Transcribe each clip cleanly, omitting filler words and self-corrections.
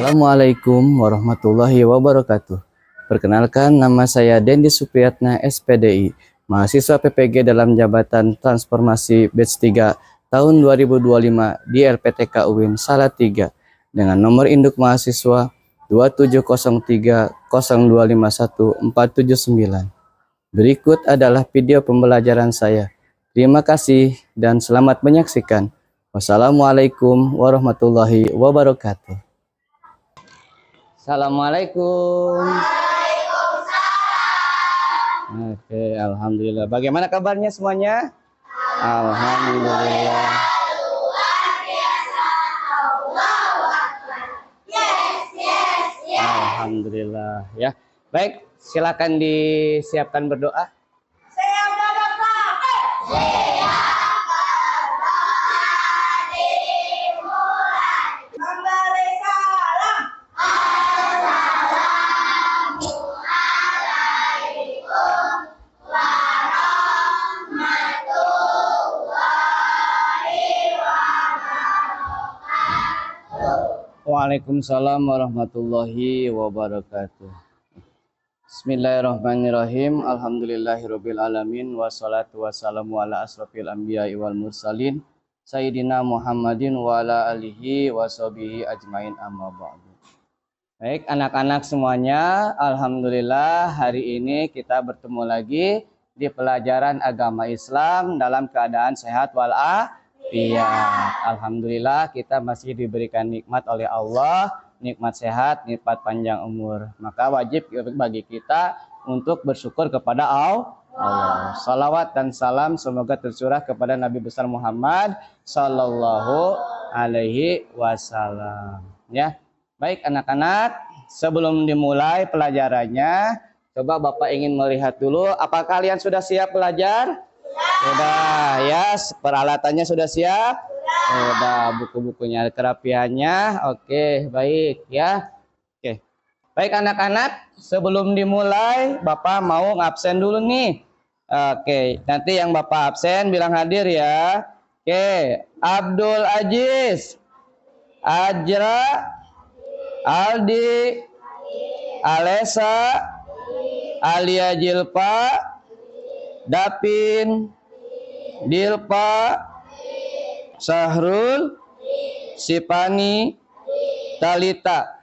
Assalamualaikum warahmatullahi wabarakatuh. Perkenalkan, nama saya Dendi Supriyatna, SPDI, mahasiswa PPG dalam Jabatan Transformasi Batch 3 tahun 2025 di LPTK UIN Salatiga dengan nomor induk mahasiswa 27030251479. Berikut adalah video pembelajaran saya. Terima kasih dan selamat menyaksikan. Wassalamualaikum warahmatullahi wabarakatuh. Assalamualaikum. Waalaikumsalam. Oke, alhamdulillah. Bagaimana kabarnya semuanya? Alhamdulillah. Luar biasa. Allahu Akbar. Yes, yes, yes. Alhamdulillah ya. Baik, silakan disiapkan berdoa. Siap berdoa. Siap berdoa dimulai. Memberi salam. Assalamualaikum warahmatullahi wabarakatuh. Waalaikumsalam warahmatullahi wabarakatuh. Bismillahirrahmanirrahim. Alhamdulillahirabbil alamin wassalatu wassalamu ala asrofil anbiya'i wal mursalin sayyidina Muhammadin wa ala alihi washabihi ajmain amma ba'du. Baik anak-anak semuanya, alhamdulillah hari ini kita bertemu lagi di pelajaran agama Islam dalam keadaan sehat walafiat. Alhamdulillah kita masih diberikan nikmat oleh Allah, nikmat sehat, nikmat panjang umur. Maka wajib bagi kita untuk bersyukur kepada Allah. Salawat dan salam semoga tercurah kepada Nabi besar Muhammad sallallahu alaihi wasallam. Ya. Baik anak-anak, sebelum dimulai pelajarannya, coba Bapak ingin melihat dulu, apa kalian sudah siap belajar? Sudah ya, peralatannya sudah siap? Sudah, buku-bukunya, kerapiannya. Oke, baik ya. Oke. Baik anak-anak, sebelum dimulai Bapak mau ngabsen dulu nih. Oke, nanti yang Bapak absen bilang hadir ya. Oke, Abdul Aziz, Ajra, Aldi, Alesa, Alia Jilpa, Dapin, Dilpa, Sahrul, Sipani, Talita.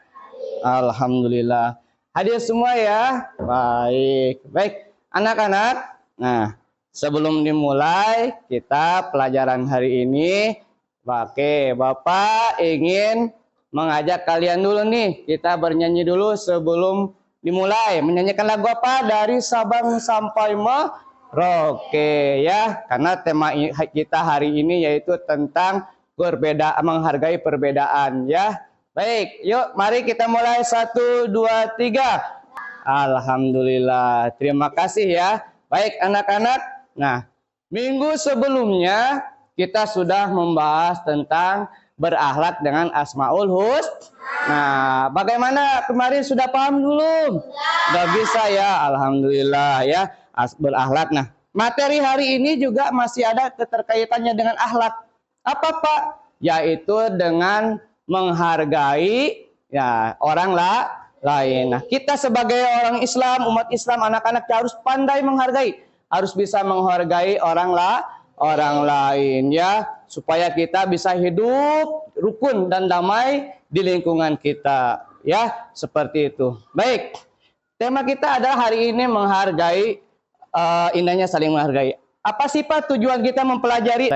Alhamdulillah. Hadir semua ya. Baik. Baik, anak-anak. Nah, sebelum dimulai kita pelajaran hari ini, oke, Bapak ingin mengajak kalian dulu nih, kita bernyanyi dulu sebelum dimulai. Menyanyikan lagu apa? Dari Sabang sampai Merauke ya. Karena tema kita hari ini yaitu tentang menghargai perbedaan ya. Baik, yuk mari kita mulai 1, 2, 3. Alhamdulillah. Terima kasih ya. Baik anak-anak. Nah, minggu sebelumnya kita sudah membahas tentang berakhlak dengan Asmaul Husna. Nah, bagaimana kemarin sudah paham belum? Sudah bisa ya, alhamdulillah ya. Berakhlak. Nah, materi hari ini juga masih ada keterkaitannya dengan akhlak. Apa Pak? Yaitu dengan menghargai ya orang lain. Nah, kita sebagai orang Islam, umat Islam, anak-anak harus pandai menghargai, harus bisa menghargai orang lain ya, supaya kita bisa hidup rukun dan damai di lingkungan kita ya, seperti itu. Baik, tema kita adalah hari ini menghargai, indahnya saling menghargai. Apa sih Pak tujuan kita mempelajari?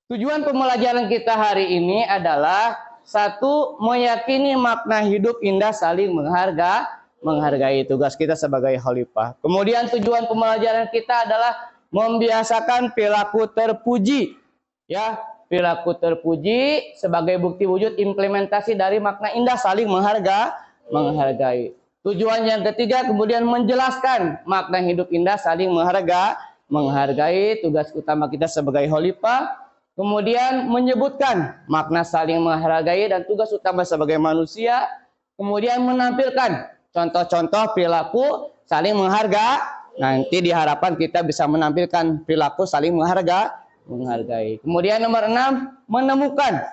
Tujuan pembelajaran kita hari ini adalah satu, meyakini makna hidup indah saling menghargai, tugas kita sebagai khalifah. Kemudian tujuan pembelajaran kita adalah membiasakan perilaku terpuji ya, perilaku terpuji sebagai bukti wujud implementasi dari makna indah saling menghargai. Tujuan yang ketiga kemudian menjelaskan makna hidup indah saling menghargai, tugas utama kita sebagai khalifah. Kemudian menyebutkan makna saling menghargai dan tugas utama sebagai manusia. Kemudian menampilkan contoh-contoh perilaku saling menghargai. Nanti diharapkan kita bisa menampilkan perilaku saling menghargai. Kemudian nomor 6, menemukan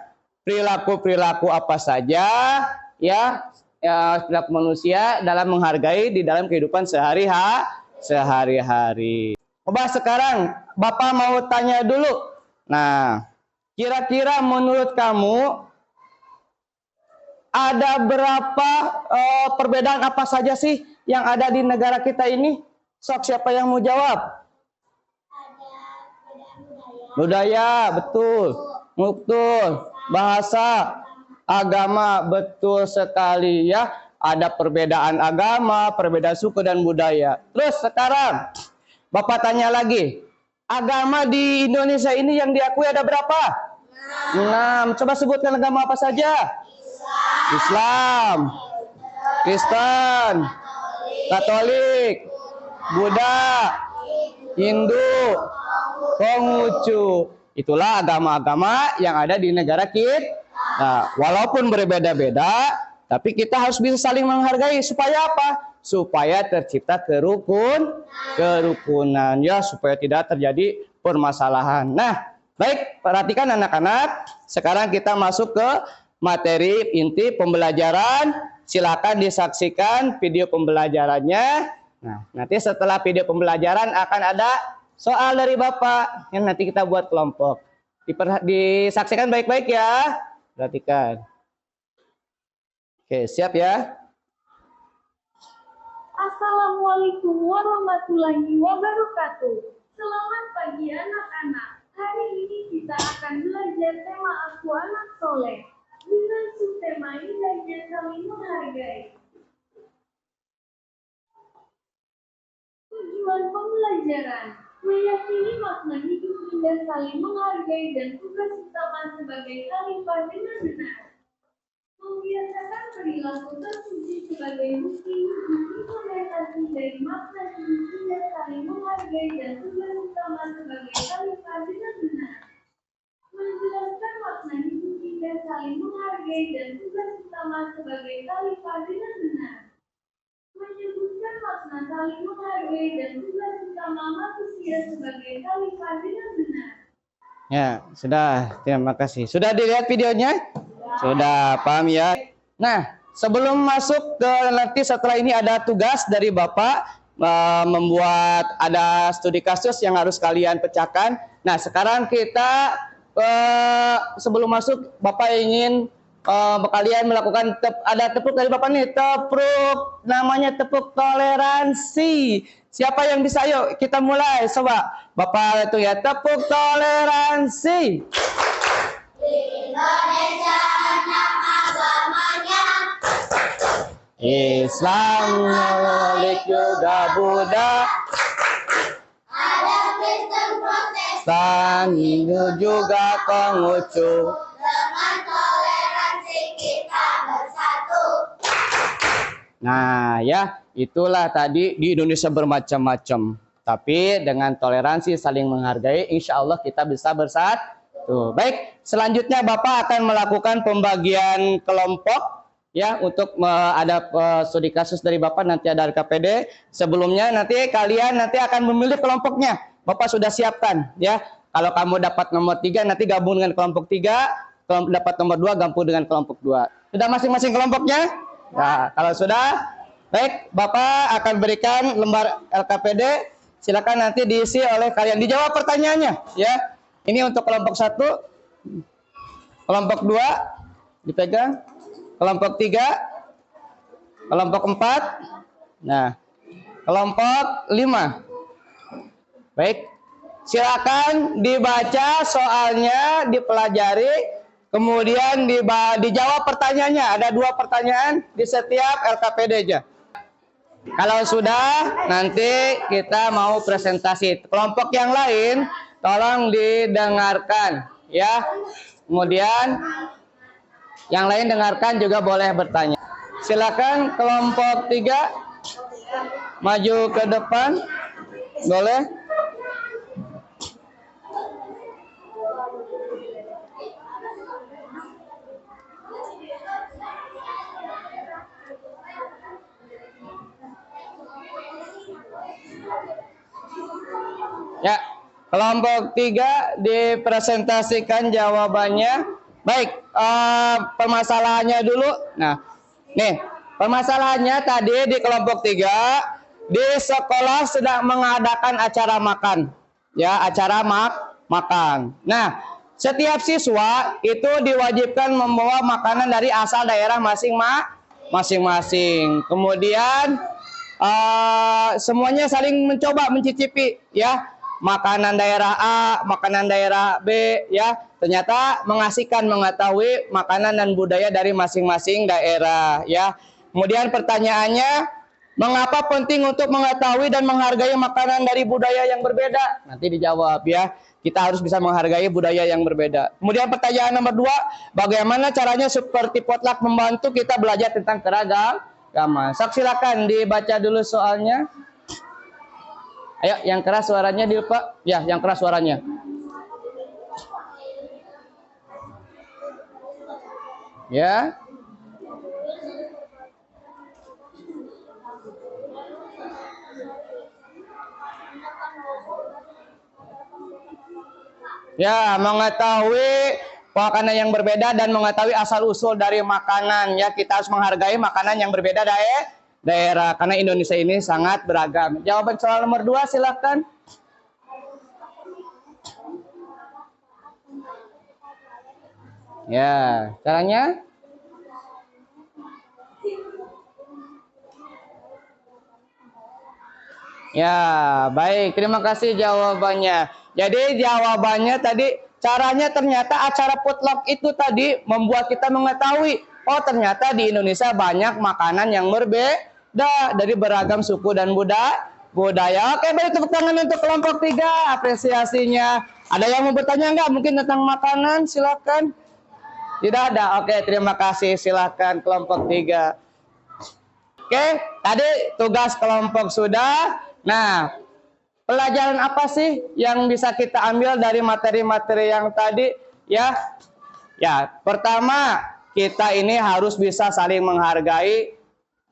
perilaku-perilaku apa saja ya, perilaku manusia dalam menghargai di dalam kehidupan sehari-hari. Coba sekarang Bapak mau tanya dulu. Nah, kira-kira menurut kamu ada berapa perbedaan apa saja sih yang ada di negara kita ini? Sok, siapa yang mau jawab? Budaya, betul. Betul. Bahasa, agama, betul sekali ya. Ada perbedaan agama, perbedaan suku dan budaya. Terus sekarang Bapak tanya lagi. Agama di Indonesia ini yang diakui ada berapa? 6. Coba sebutkan agama apa saja? Islam, Kristen, Katolik, Buddha, Hindu, Konghucu. Itulah agama-agama yang ada di negara kita. Nah, walaupun berbeda-beda, tapi kita harus bisa saling menghargai. Supaya apa? Supaya tercipta kerukunan ya, supaya tidak terjadi permasalahan. Nah, baik, perhatikan anak-anak. Sekarang kita masuk ke materi inti pembelajaran. Silakan disaksikan video pembelajarannya. Nah, nanti setelah video pembelajaran akan ada soal dari Bapak yang nanti kita buat kelompok. Disaksikan baik-baik ya. Perhatikan. Oke, siap ya? Assalamualaikum warahmatullahi wabarakatuh. Selamat pagi anak-anak. Hari ini kita akan belajar tema Aku Anak Soleh dengan subtema indahnya saling menghargai. Tujuan pembelajaran: meyakini makna hidup indah saling menghargai dan tugas utama sebagai khalifah dengan benar. Membiasakan perilaku terpuji sebagai bukti implementasi dari makna hidup indah saling menghargai dan tugas utama sebagai khalifah dengan benar. Menjelaskan makna hidup indah saling menghargai dan tugas utama sebagai khalifah dengan benar. Menyebutkan makna saling menghargai dan tugas utama manusia sebagai khalifah dengan benar. Ya, sudah. Terima kasih. Sudah dilihat videonya? Sudah, paham ya? Nah, sebelum masuk ke nanti setelah ini ada tugas dari Bapak membuat ada studi kasus yang harus kalian pecahkan. Nah, sekarang kita sebelum masuk Bapak ingin kalian melakukan ada tepuk dari Bapak nih, tepuk namanya tepuk toleransi. Siapa yang bisa? Ayo kita mulai. Coba Bapak itu ya, tepuk toleransi. Indonesia enam agamanya. Islam, Katolik juga Buddha, Ada Kristen, Protestan, Hindu juga Konghucu. dengan toleransi kita bersatu. Nah ya, itulah tadi di Indonesia bermacam-macam. Tapi dengan toleransi saling menghargai, insya Allah kita bisa bersatu. Baik, selanjutnya Bapak akan melakukan pembagian kelompok ya untuk ada studi kasus dari Bapak, nanti ada RKPD. Sebelumnya nanti kalian nanti akan memilih kelompoknya. Bapak sudah siapkan ya. Kalau kamu dapat nomor 3 nanti gabung dengan kelompok 3, kalau dapat nomor 2 gabung dengan kelompok 2. Sudah masing-masing kelompoknya? Nah, kalau sudah, baik, Bapak akan berikan lembar LKPD. Silakan nanti diisi oleh kalian. Dijawab pertanyaannya ya. Ini untuk kelompok 1, kelompok 2 dipegang, kelompok 3, kelompok 4, nah, kelompok 5. Baik, silakan dibaca soalnya, dipelajari, kemudian dijawab pertanyaannya. Ada 2 pertanyaan di setiap LKPD aja. Kalau sudah, nanti kita mau presentasi. Kelompok yang lain tolong didengarkan ya. Kemudian yang lain dengarkan juga boleh bertanya. Silakan kelompok 3 maju ke depan. Boleh? Ya, kelompok 3 dipresentasikan jawabannya. Baik, permasalahannya dulu. Nah, Nih, permasalahannya tadi di kelompok 3 di sekolah sedang mengadakan acara makan. Ya, acara makan. Nah, setiap siswa itu diwajibkan membawa makanan dari asal daerah masing-masing. Kemudian semuanya saling mencoba mencicipi ya makanan daerah A, makanan daerah B ya. Ternyata mengasihkan mengetahui makanan dan budaya dari masing-masing daerah ya. Kemudian pertanyaannya, mengapa penting untuk mengetahui dan menghargai makanan dari budaya yang berbeda? Nanti dijawab ya. Kita harus bisa menghargai budaya yang berbeda. Kemudian pertanyaan nomor 2, bagaimana caranya seperti potluck membantu kita belajar tentang keragaman? Silakan dibaca dulu soalnya. Ayo, yang keras suaranya dulu Pak. Ya, yang keras suaranya. Ya. Ya, mengetahui makanan yang berbeda dan mengetahui asal-usul dari makanan. Ya, kita harus menghargai makanan yang berbeda daerah. Karena Indonesia ini sangat beragam. Jawaban soal nomor 2 silakan. Ya, caranya? Ya, baik. Terima kasih jawabannya. Jadi jawabannya tadi, caranya ternyata acara potluck itu tadi membuat kita mengetahui, oh ternyata di Indonesia banyak makanan yang berbeda dari beragam suku dan budaya. Oke, baik, tepuk tangan untuk kelompok 3, apresiasinya. Ada yang mau bertanya nggak? Mungkin tentang makanan, silakan. Tidak ada. Oke, terima kasih. Silakan kelompok 3. Oke, tadi tugas kelompok sudah. Nah, pelajaran apa sih yang bisa kita ambil dari materi-materi yang tadi? Ya, pertama kita ini harus bisa saling menghargai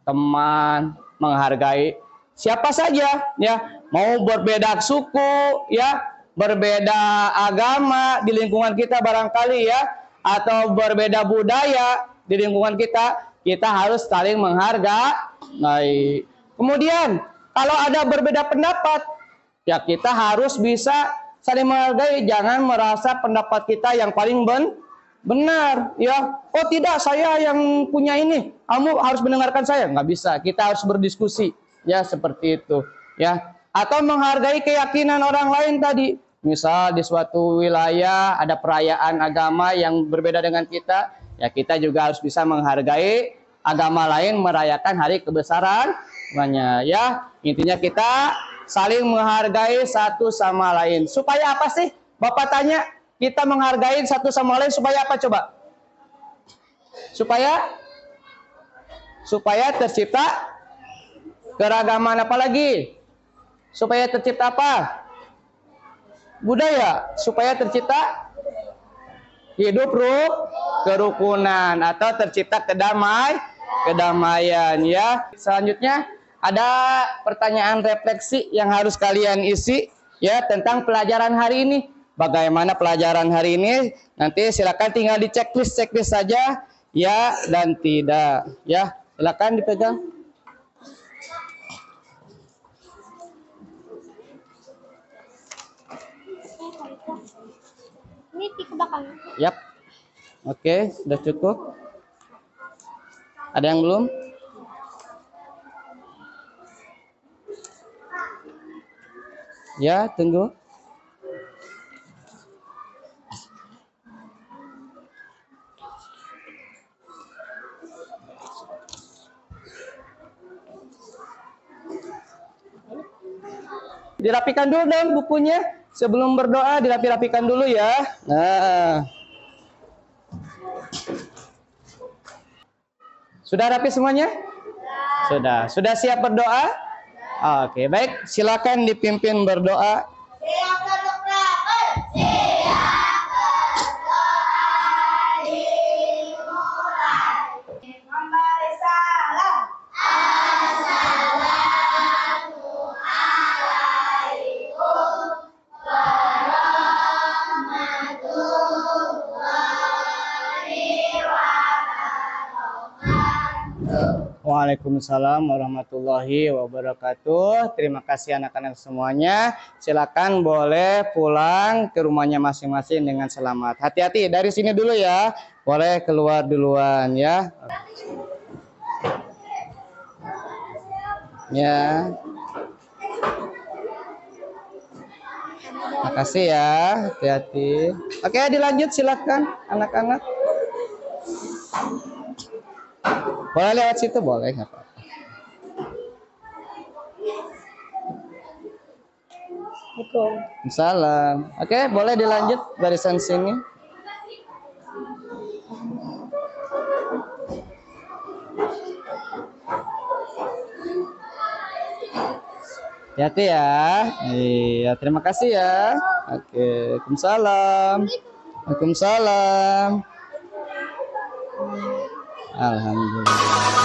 teman, menghargai siapa saja, ya. Mau berbeda suku, ya, berbeda agama di lingkungan kita barangkali ya, atau berbeda budaya di lingkungan kita harus saling menghargai. Kemudian kalau ada berbeda pendapat, ya kita harus bisa saling menghargai, jangan merasa pendapat kita yang paling benar, ya. Oh tidak, saya yang punya ini, kamu harus mendengarkan saya. Nggak bisa, kita harus berdiskusi, ya seperti itu, ya. Atau menghargai keyakinan orang lain tadi. Misal di suatu wilayah ada perayaan agama yang berbeda dengan kita, ya kita juga harus bisa menghargai agama lain merayakan hari kebesarannya, ya. Intinya kita saling menghargai satu sama lain. Supaya apa sih? Bapak tanya, kita menghargai satu sama lain supaya apa coba? Supaya tercipta keragaman, apa lagi? Supaya tercipta apa? Budaya. Supaya tercipta hidup kerukunan atau tercipta kedamaian, ya. Selanjutnya ada pertanyaan refleksi yang harus kalian isi, ya, tentang pelajaran hari ini. Bagaimana pelajaran hari ini? Nanti silakan tinggal di checklist saja, ya dan tidak, ya. Silakan dipegang. Ini ke belakang. Yap. Oke, sudah cukup. Ada yang belum? Ya, tunggu. Dirapikan dulu dong bukunya. Sebelum berdoa dirapi-rapikan dulu ya. Nah. Sudah rapi semuanya? Sudah. Sudah siap berdoa? Oke, baik. Silakan dipimpin berdoa. Siap berdoa. Siap berdoa dimulai. Memberi salam. Assalamualaikum warahmatullahi wabarakatuh. Waalaikumsalam warahmatullahi wabarakatuh. Terima kasih anak-anak semuanya. Silakan boleh pulang ke rumahnya masing-masing dengan selamat. Hati-hati dari sini dulu ya. Boleh keluar duluan ya. Ya. Makasih ya. Hati-hati. Oke, dilanjut silakan anak-anak. Boleh lewat situ, boleh nggak apa-apa. Salam. Oke, boleh dilanjut barisan sini. Hati-hati ya. Iya, terima kasih ya. Oke, Waalaikumsalam. Waalaikumsalam. Alhamdulillah.